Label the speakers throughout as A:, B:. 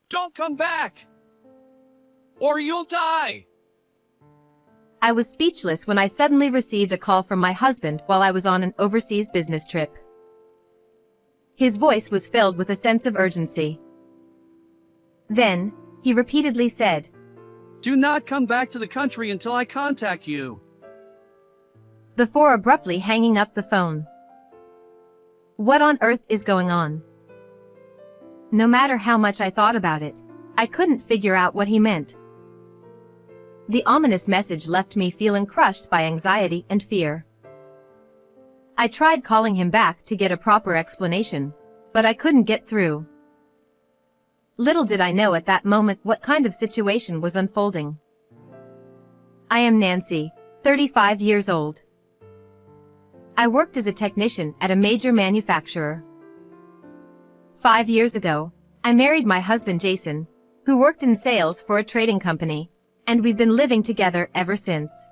A: Don't come back! Or you'll die!
B: I was speechless when I suddenly received a call from my husband while I was on an overseas business trip. His voice was filled with a sense of urgency. Then, he repeatedly said,
A: Do not come back to the country until I contact you.
B: Before abruptly hanging up the phone. What on earth is going on? No matter how much I thought about it, I couldn't figure out what he meant. The ominous message left me feeling crushed by anxiety and fear. I tried calling him back to get a proper explanation, but I couldn't get through. Little did I know at that moment what kind of situation was unfolding. I am Nancy, 35 years old. I worked as a technician at a major manufacturer. 5 years ago, I married my husband Jason, who worked in sales for a trading company, and we've been living together ever since.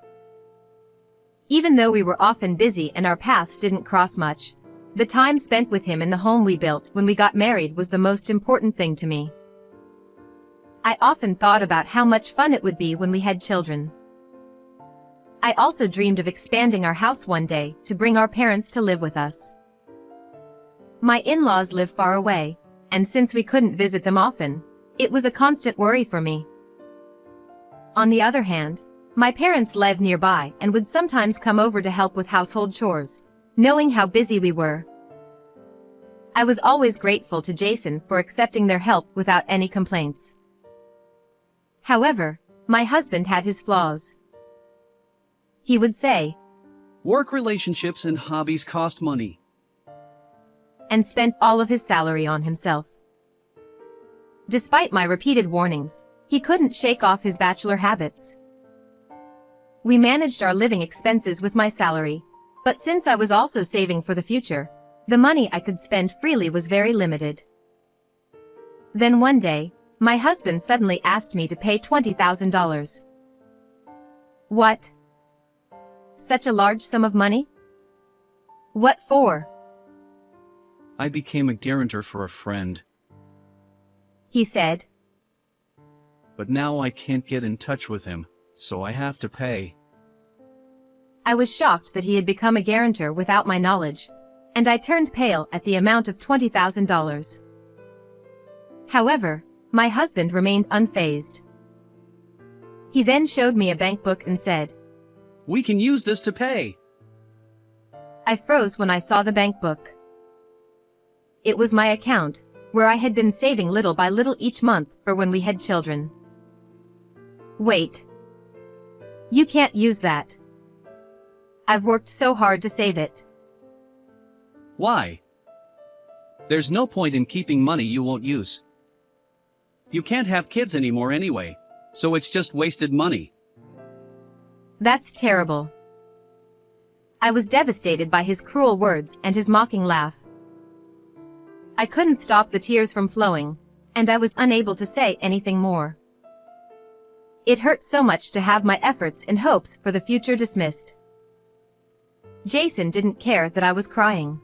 B: Even though we were often busy and our paths didn't cross much, the time spent with him in the home we built when we got married was the most important thing to me. I often thought about how much fun it would be when we had children. I also dreamed of expanding our house one day to bring our parents to live with us. My in-laws live far away, and since we couldn't visit them often, it was a constant worry for me. On the other hand, my parents live nearby and would sometimes come over to help with household chores, knowing how busy we were. I was always grateful to Jason for accepting their help without any complaints. However, my husband had his flaws. He would say,
A: Work relationships and hobbies cost money.
B: And spent all of his salary on himself. Despite my repeated warnings, he couldn't shake off his bachelor habits. We managed our living expenses with my salary, but since I was also saving for the future, the money I could spend freely was very limited. Then one day, my husband suddenly asked me to pay $20,000. What? Such a large sum of money? What for?
A: I became a guarantor for a friend,
B: He said.
A: but now I can't get in touch with him, so I have to pay.
B: I was shocked that he had become a guarantor without my knowledge, and I turned pale at the amount of $20,000. However, my husband remained unfazed. He then showed me a bank book and said,
A: We can use this to pay.
B: I froze when I saw the bank book. It was my account, where I had been saving little by little each month for when we had children. Wait. You can't use that. I've worked so hard to save it.
A: Why? There's no point in keeping money you won't use. You can't have kids anymore anyway, so it's just wasted money.
B: That's terrible. I was devastated by his cruel words and his mocking laugh. I couldn't stop the tears from flowing, and I was unable to say anything more. It hurt so much to have my efforts and hopes for the future dismissed. Jason didn't care that I was crying.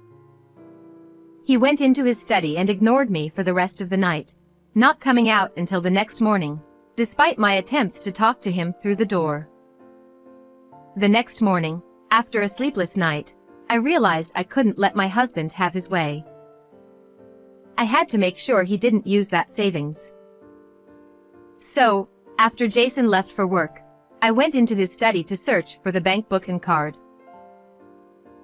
B: He went into his study and ignored me for the rest of the night, not coming out until the next morning, despite my attempts to talk to him through the door. The next morning, after a sleepless night, I realized I couldn't let my husband have his way. I had to make sure he didn't use that savings. So, after Jason left for work, I went into his study to search for the bank book and card.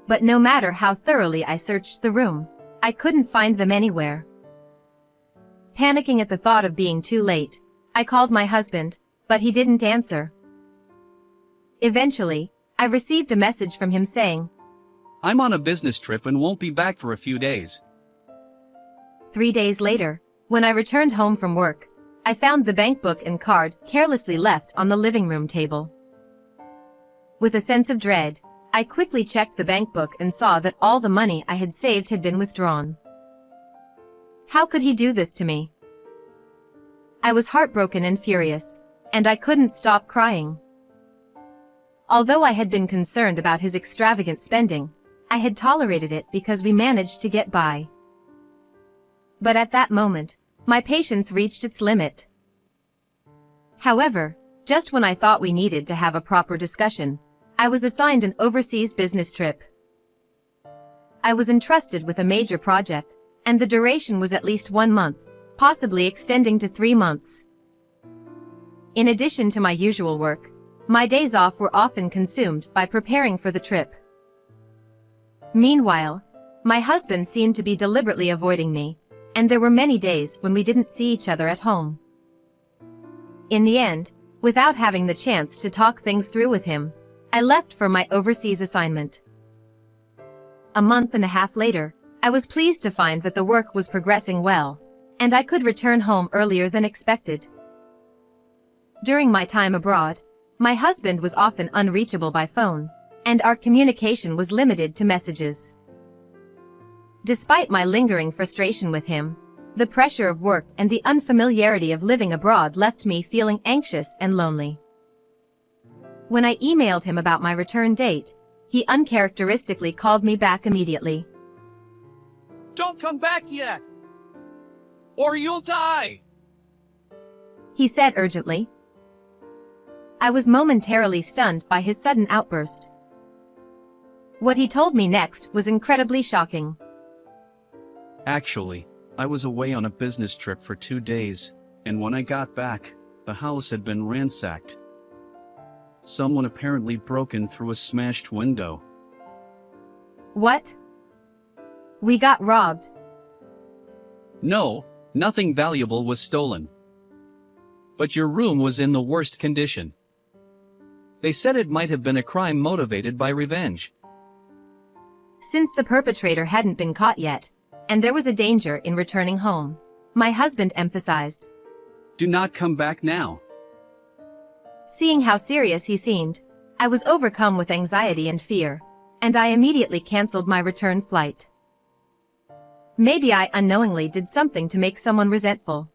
B: But no matter how thoroughly I searched the room, I couldn't find them anywhere. Panicking at the thought of being too late, I called my husband, but he didn't answer. Eventually, I received a message from him saying,
A: I'm on a business trip and won't be back for a few days.
B: 3 days later, when I returned home from work, I found the bank book and card carelessly left on the living room table. With a sense of dread, I quickly checked the bank book and saw that all the money I had saved had been withdrawn. How could he do this to me? I was heartbroken and furious, and I couldn't stop crying. Although I had been concerned about his extravagant spending, I had tolerated it because we managed to get by. But at that moment, My patience reached its limit. However, just when I thought we needed to have a proper discussion, I was assigned an overseas business trip. I was entrusted with a major project, and the duration was at least 1 month, possibly extending to 3 months. In addition to my usual work, my days off were often consumed by preparing for the trip. Meanwhile, my husband seemed to be deliberately avoiding me, and there were many days when we didn't see each other at home. In the end, without having the chance to talk things through with him, I left for my overseas assignment. A month and a half later, I was pleased to find that the work was progressing well, and I could return home earlier than expected. During my time abroad, my husband was often unreachable by phone, and our communication was limited to messages. Despite my lingering frustration with him, the pressure of work and the unfamiliarity of living abroad left me feeling anxious and lonely. When I emailed him about my return date, he uncharacteristically called me back immediately.
A: Don't come back yet! Or you'll die!
B: He said urgently. I was momentarily stunned by his sudden outburst. What he told me next was incredibly shocking.
A: Actually, I was away on a business trip for 2 days, and when I got back, the house had been ransacked. Someone apparently broken through a smashed window.
B: What? We got robbed.
A: No, nothing valuable was stolen. But your room was in the worst condition. They said it might have been a crime motivated by revenge.
B: Since the perpetrator hadn't been caught yet, and there was a danger in returning home, my husband emphasized.
A: Do not come back now.
B: Seeing how serious he seemed, I was overcome with anxiety and fear, and I immediately canceled my return flight. Maybe I unknowingly did something to make someone resentful.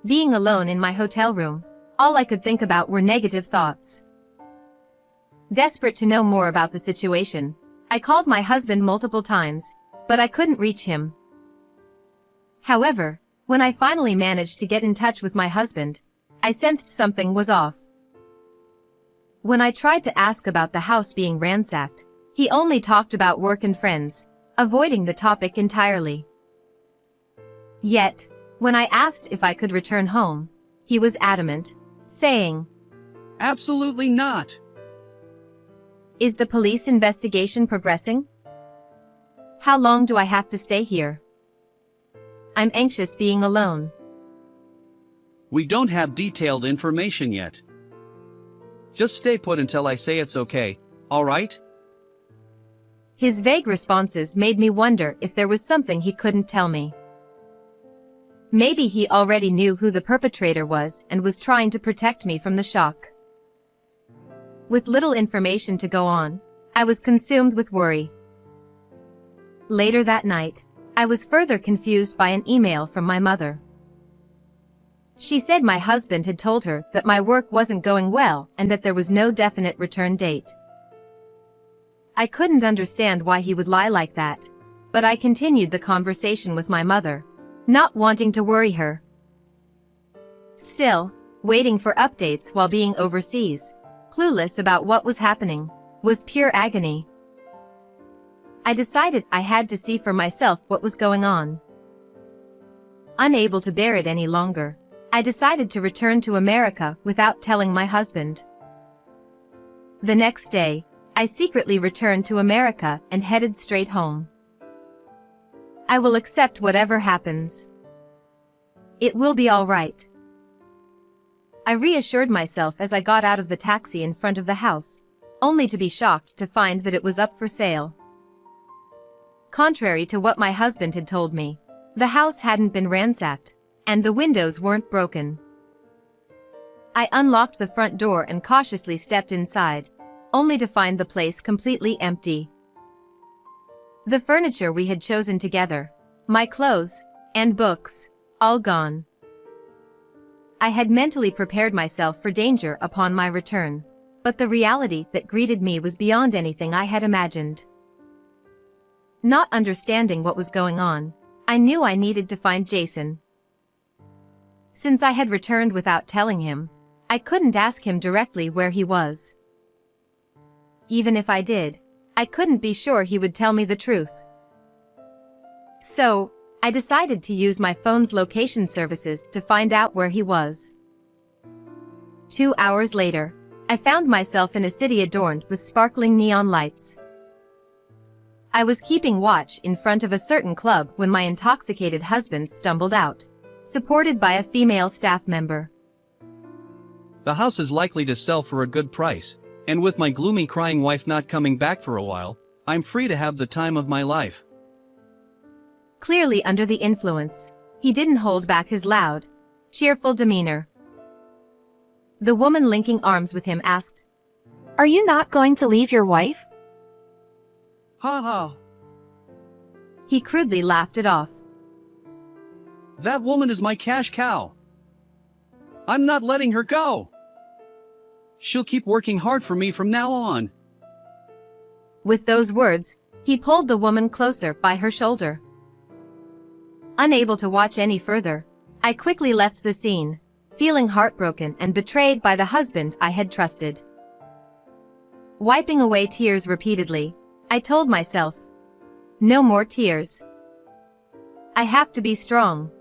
B: Being alone in my hotel room, all I could think about were negative thoughts. Desperate to know more about the situation, I called my husband multiple times, but I couldn't reach him. However, when I finally managed to get in touch with my husband, I sensed something was off. When I tried to ask about the house being ransacked, he only talked about work and friends, avoiding the topic entirely. Yet, when I asked if I could return home, he was adamant, saying,
A: Absolutely not.
B: Is the police investigation progressing? How long do I have to stay here? I'm anxious being alone.
A: We don't have detailed information yet. Just stay put until I say it's okay, all right?
B: His vague responses made me wonder if there was something he couldn't tell me. Maybe he already knew who the perpetrator was and was trying to protect me from the shock. With little information to go on, I was consumed with worry. Later that night, I was further confused by an email from my mother. She said my husband had told her that my work wasn't going well and that there was no definite return date. I couldn't understand why he would lie like that, but I continued the conversation with my mother, not wanting to worry her. Still, waiting for updates while being overseas, clueless about what was happening, was pure agony. I decided I had to see for myself what was going on. Unable to bear it any longer, I decided to return to America without telling my husband. The next day, I secretly returned to America and headed straight home. I will accept whatever happens. It will be all right. I reassured myself as I got out of the taxi in front of the house, only to be shocked to find that it was up for sale. Contrary to what my husband had told me, the house hadn't been ransacked, and the windows weren't broken. I unlocked the front door and cautiously stepped inside, only to find the place completely empty. The furniture we had chosen together, my clothes, and books, all gone. I had mentally prepared myself for danger upon my return, but the reality that greeted me was beyond anything I had imagined. Not understanding what was going on, I knew I needed to find Jason, Since I had returned without telling him, I couldn't ask him directly where he was. Even if I did, I couldn't be sure he would tell me the truth. So, I decided to use my phone's location services to find out where he was. 2 hours later, I found myself in a city adorned with sparkling neon lights. I was keeping watch in front of a certain club when my intoxicated husband stumbled out, supported by a female staff member.
A: The house is likely to sell for a good price, and with my gloomy crying wife not coming back for a while, I'm free to have the time of my life.
B: Clearly under the influence, he didn't hold back his loud, cheerful demeanor. The woman linking arms with him asked,
C: Are you not going to leave your wife?
A: Ha ha.
B: He crudely laughed it off.
A: That woman is my cash cow. I'm not letting her go. She'll keep working hard for me from now on.
B: With those words, he pulled the woman closer by her shoulder. Unable to watch any further, I quickly left the scene, feeling heartbroken and betrayed by the husband I had trusted. Wiping away tears repeatedly, I told myself, no more tears. I have to be strong.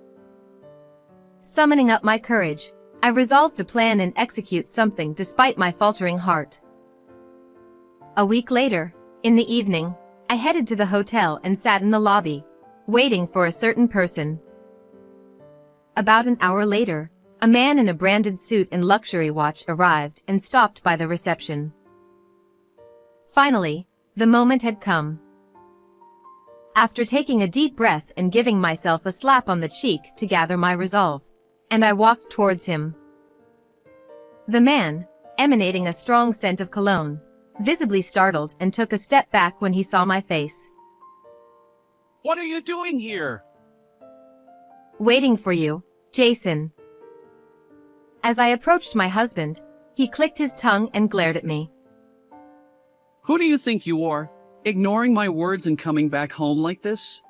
B: Summoning up my courage, I resolved to plan and execute something despite my faltering heart. A week later, in the evening, I headed to the hotel and sat in the lobby, waiting for a certain person. About an hour later, a man in a branded suit and luxury watch arrived and stopped by the reception. Finally, the moment had come. After taking a deep breath and giving myself a slap on the cheek to gather my resolve, and I walked towards him. The man, emanating a strong scent of cologne, visibly startled and took a step back when he saw my face.
A: What are you doing here?
B: Waiting for you, Jason. As I approached my husband, he clicked his tongue and glared at me.
A: Who do you think you are, ignoring my words and coming back home like this?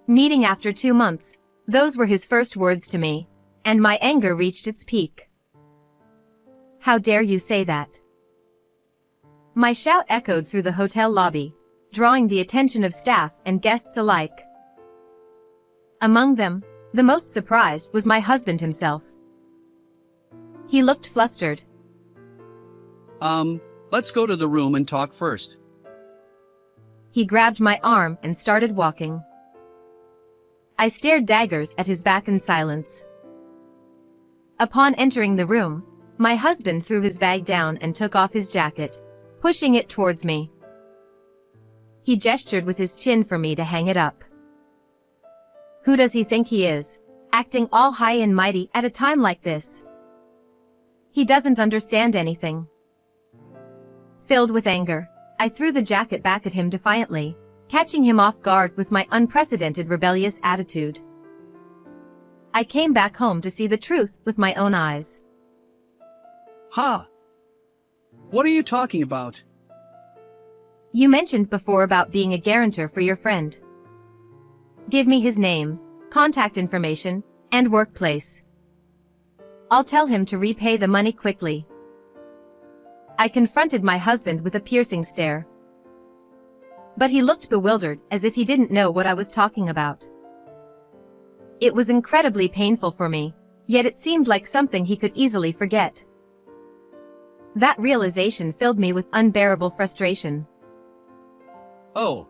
B: Meeting after 2 months, those were his first words to me, and my anger reached its peak. How dare you say that? My shout echoed through the hotel lobby, drawing the attention of staff and guests alike. Among them, the most surprised was my husband himself. He looked flustered.
A: Let's go to the room and talk first.
B: He grabbed my arm and started walking. I stared daggers at his back in silence. Upon entering the room, my husband threw his bag down and took off his jacket, pushing it towards me. He gestured with his chin for me to hang it up. Who does he think he is, acting all high and mighty at a time like this? He doesn't understand anything. Filled with anger, I threw the jacket back at him defiantly, catching him off guard with my unprecedented rebellious attitude. I came back home to see the truth with my own eyes.
A: Ha! What are you talking about?
B: You mentioned before about being a guarantor for your friend. Give me his name, contact information, and workplace. I'll tell him to repay the money quickly. I confronted my husband with a piercing stare. But he looked bewildered as if he didn't know what I was talking about. It was incredibly painful for me, yet it seemed like something he could easily forget. That realization filled me with unbearable frustration.
A: Oh.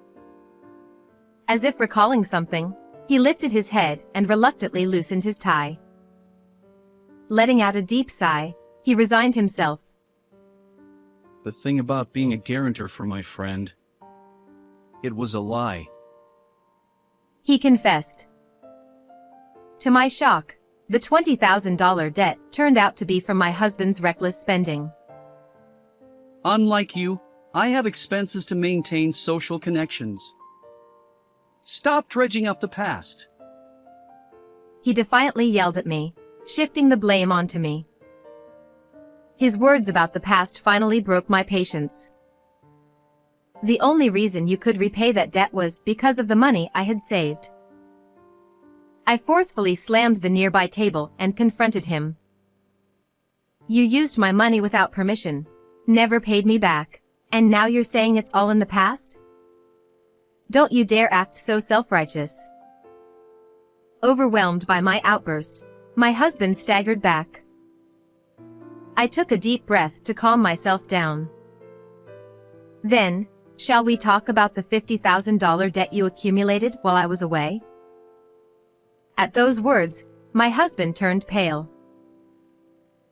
B: As if recalling something, he lifted his head and reluctantly loosened his tie. Letting out a deep sigh, he resigned himself.
A: The thing about being a guarantor for my friend. It was a lie.
B: He confessed. To my shock, the $20,000 debt turned out to be from my husband's reckless spending.
A: Unlike you, I have expenses to maintain social connections. Stop dredging up the past.
B: He defiantly yelled at me, shifting the blame onto me. His words about the past finally broke my patience. The only reason you could repay that debt was because of the money I had saved. I forcefully slammed the nearby table and confronted him. You used my money without permission, never paid me back, and now you're saying it's all in the past? Don't you dare act so self-righteous. Overwhelmed by my outburst, my husband staggered back. I took a deep breath to calm myself down. Then, shall we talk about the $50,000 debt you accumulated while I was away? At those words, my husband turned pale.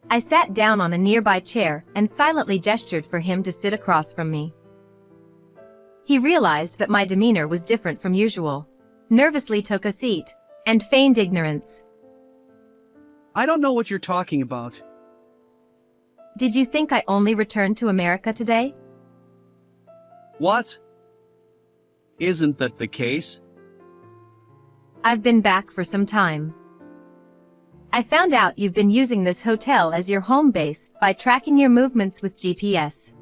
B: I sat down on a nearby chair and silently gestured for him to sit across from me. He realized that my demeanor was different from usual, nervously took a seat, and feigned ignorance.
A: I don't know what you're talking about.
B: Did you think I only returned to America today?
A: What? Isn't that the case?
B: I've been back for some time. I found out you've been using this hotel as your home base by tracking your movements with GPS.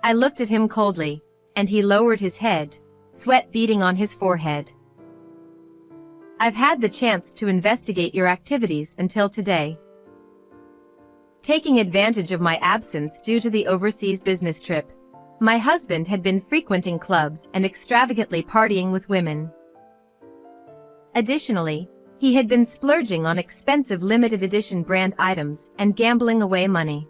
B: I looked at him coldly, and he lowered his head, sweat beading on his forehead. I've had the chance to investigate your activities until today. Taking advantage of my absence due to the overseas business trip, my husband had been frequenting clubs and extravagantly partying with women. Additionally, he had been splurging on expensive limited edition brand items and gambling away money.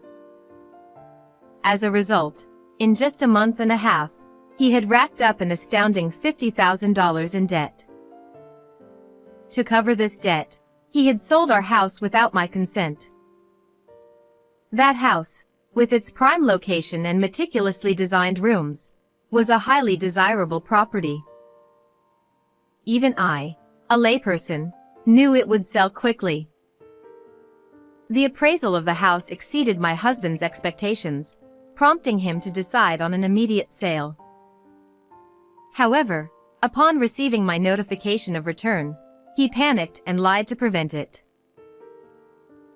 B: As a result, in just a month and a half, he had racked up an astounding $50,000 in debt. To cover this debt, he had sold our house without my consent. That house, with its prime location and meticulously designed rooms, was a highly desirable property. Even I, a layperson, knew it would sell quickly. The appraisal of the house exceeded my husband's expectations, prompting him to decide on an immediate sale. However, upon receiving my notification of return, he panicked and lied to prevent it.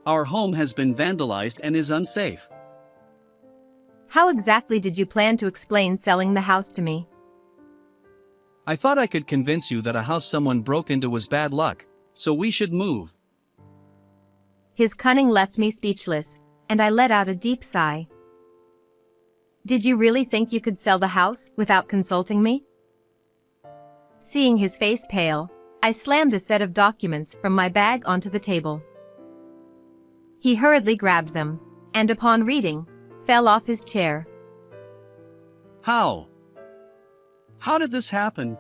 A: Our home has been vandalized and is unsafe.
B: How exactly did you plan to explain selling the house to me?
A: I thought I could convince you that a house someone broke into was bad luck, so we should move.
B: His cunning left me speechless, and I let out a deep sigh. Did you really think you could sell the house without consulting me? Seeing his face pale, I slammed a set of documents from my bag onto the table. He hurriedly grabbed them, and upon reading, fell off his chair.
A: How? How did this happen?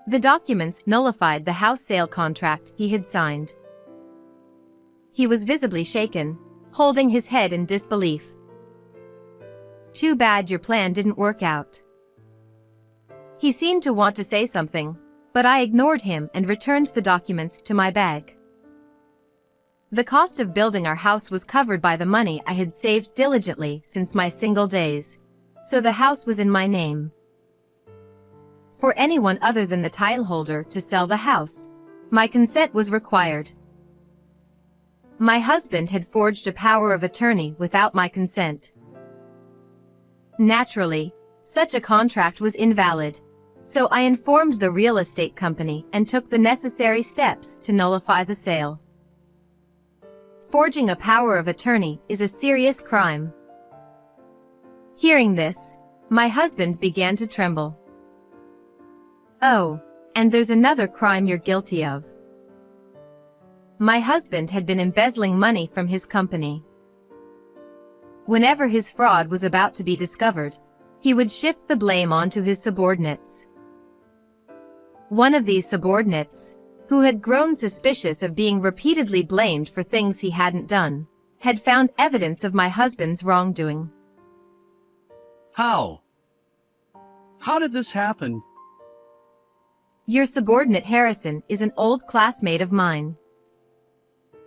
B: The documents nullified the house sale contract he had signed. He was visibly shaken, holding his head in disbelief. Too bad your plan didn't work out. He seemed to want to say something, but I ignored him and returned the documents to my bag. The cost of building our house was covered by the money I had saved diligently since my single days, so the house was in my name. For anyone other than the title holder to sell the house, my consent was required. My husband had forged a power of attorney without my consent. Naturally, such a contract was invalid, so I informed the real estate company and took the necessary steps to nullify the sale. Forging a power of attorney is a serious crime. Hearing this, my husband began to tremble. Oh, and there's another crime you're guilty of. My husband had been embezzling money from his company. Whenever his fraud was about to be discovered, he would shift the blame onto his subordinates. One of these subordinates, who had grown suspicious of being repeatedly blamed for things he hadn't done, had found evidence of my husband's wrongdoing.
A: How? How did this happen?
B: Your subordinate Harrison is an old classmate of mine.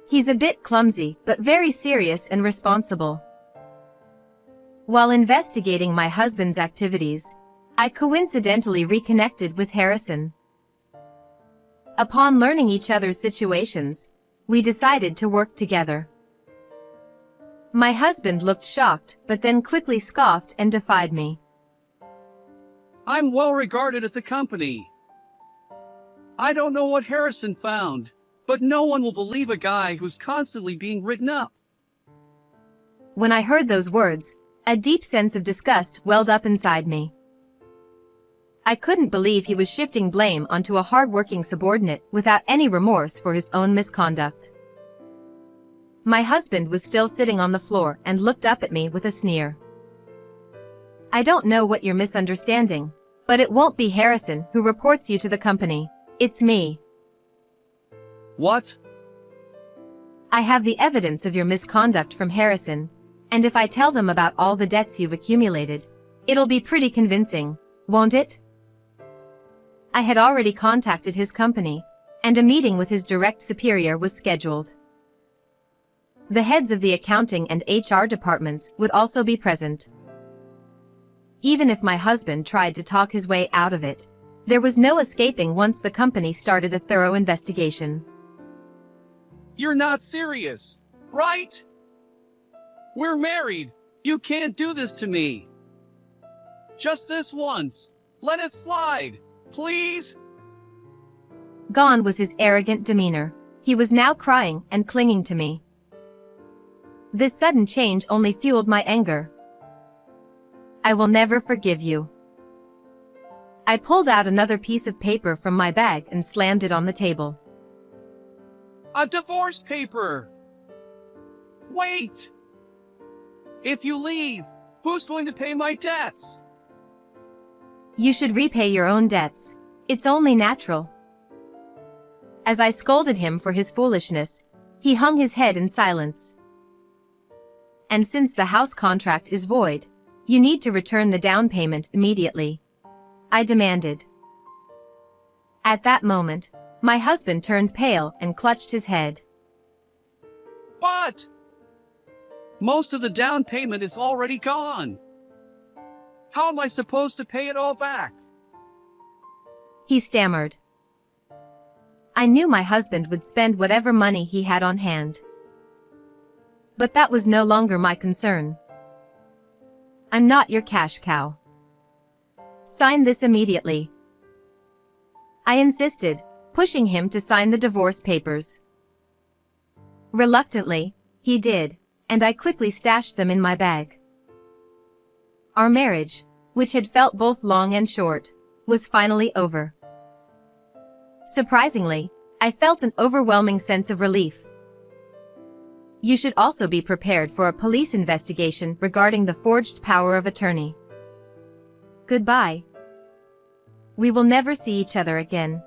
B: He's a bit clumsy, but very serious and responsible. While investigating my husband's activities, I coincidentally reconnected with Harrison. Upon learning each other's situations, we decided to work together. My husband looked shocked, but then quickly scoffed and defied me.
A: I'm well regarded at the company. I don't know what Harrison found, but no one will believe a guy who's constantly being written up.
B: When I heard those words, a deep sense of disgust welled up inside me. I couldn't believe he was shifting blame onto a hard-working subordinate without any remorse for his own misconduct. My husband was still sitting on the floor and looked up at me with a sneer. I don't know what you're misunderstanding, but it won't be Harrison who reports you to the company. It's me.
A: What?
B: I have the evidence of your misconduct from Harrison, and if I tell them about all the debts you've accumulated, it'll be pretty convincing, won't it? I had already contacted his company, and a meeting with his direct superior was scheduled. The heads of the accounting and HR departments would also be present. Even if my husband tried to talk his way out of it, there was no escaping once the company started a thorough investigation.
A: You're not serious, right? We're married. You can't do this to me. Just this once. Let it slide, please.
B: Gone was his arrogant demeanor. He was now crying and clinging to me. This sudden change only fueled my anger. I will never forgive you. I pulled out another piece of paper from my bag and slammed it on the table.
A: A divorce paper. Wait. If you leave, who's going to pay my debts?
B: You should repay your own debts. It's only natural. As I scolded him for his foolishness, he hung his head in silence. And since the house contract is void, you need to return the down payment immediately, I demanded. At that moment, my husband turned pale and clutched his head.
A: But most of the down payment is already gone. How am I supposed to pay it all back?
B: He stammered. I knew my husband would spend whatever money he had on hand. But that was no longer my concern. I'm not your cash cow. Sign this immediately. I insisted, pushing him to sign the divorce papers. Reluctantly, he did, and I quickly stashed them in my bag. Our marriage, which had felt both long and short, was finally over. Surprisingly, I felt an overwhelming sense of relief. You should also be prepared for a police investigation regarding the forged power of attorney. Goodbye. We will never see each other again.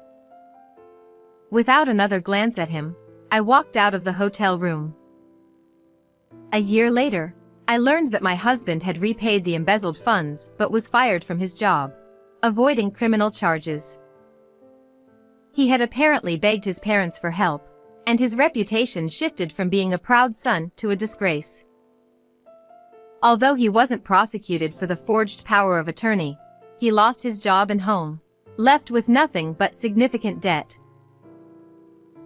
B: Without another glance at him, I walked out of the hotel room. A year later, I learned that my husband had repaid the embezzled funds but was fired from his job, avoiding criminal charges. He had apparently begged his parents for help, and his reputation shifted from being a proud son to a disgrace. Although he wasn't prosecuted for the forged power of attorney, he lost his job and home, left with nothing but significant debt.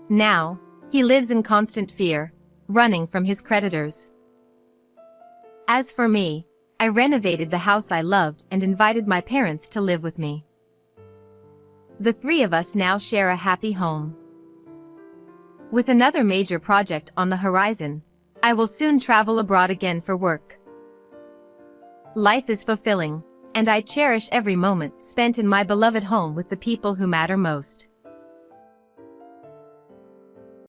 B: Now, he lives in constant fear, running from his creditors. As for me, I renovated the house I loved and invited my parents to live with me. The three of us now share a happy home. With another major project on the horizon, I will soon travel abroad again for work. Life is fulfilling, and I cherish every moment spent in my beloved home with the people who matter most.